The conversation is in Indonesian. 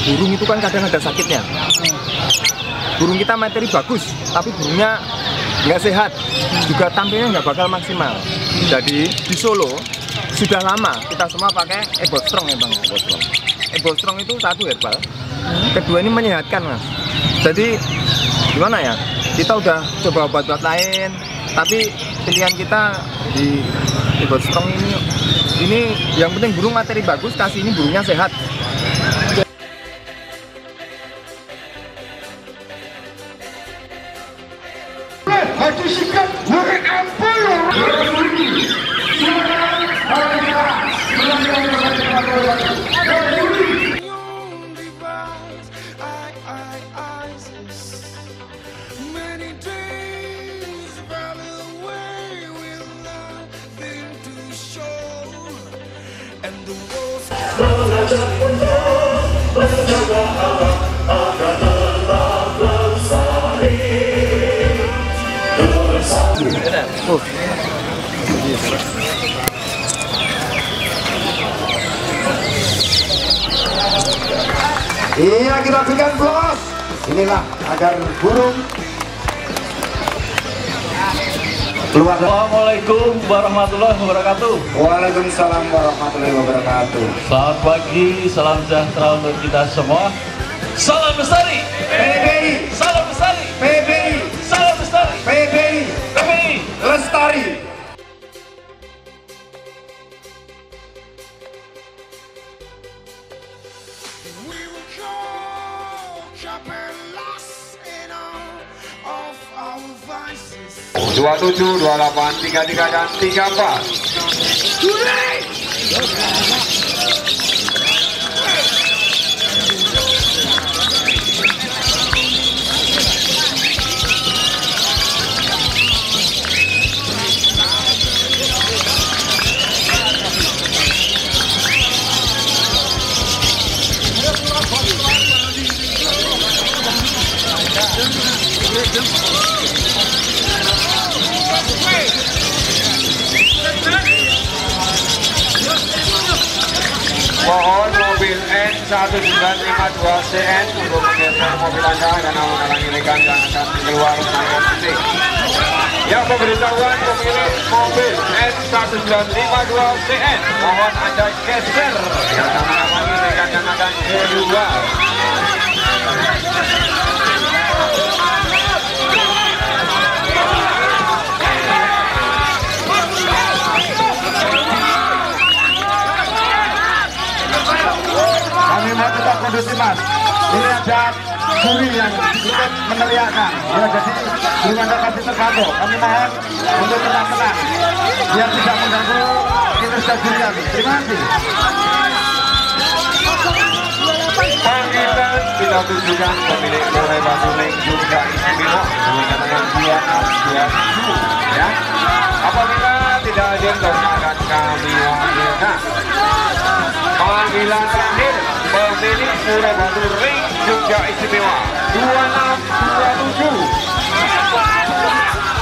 burung itu kan kadang ada sakitnya. Burung kita materi bagus, tapi burungnya nggak sehat, juga tampilnya nggak bakal maksimal. Jadi di Solo sudah lama kita semua pakai Ebot Strong ya Bang. Ebot Strong itu satu herbal, kedua ini menyehatkan Mas. Jadi gimana ya, kita udah coba obat-obat lain, tapi pilihan kita di Ebot Strong ini yang penting burung materi bagus, kasih ini burungnya sehat. Iya, kita berikan blos. Inilah agar burung keluar. Assalamualaikum warahmatullahi wabarakatuh. Waalaikumsalam warahmatullahi wabarakatuh. Selamat pagi, salam sejahtera untuk kita semua. Salam Bestari PBI, Salam Bestari PBI, Salam Bestari PBI, PBI Lestari. Dua 27, 28, 33 dan 34. Mohon mobil N1952CN untuk menggeser mobil Anda dan menghalangi rekan yang akan keluar saya penting. Yang pemberitahuan pemilik mobil N1952CN, mohon Anda geser dan menghalangi rekan yang akan keluar. Kami mau tetap kondusif Mas. Ini ada juri yang ikut meneriakkan. Ya, jadi burung Anda pasti terbantu. Kami mohon untuk tetap tenang, biar tidak mengganggu kinerja juri kami. Terima kasih. Panggilan kita tujukan pemilik Boleh Batu Link juga istimewa dengan 2627 ya. Apabila tidak hadir akan kami wakilkan. Panggilan terakhir pemilik Boleh Batu Ring juga istimewa 2627.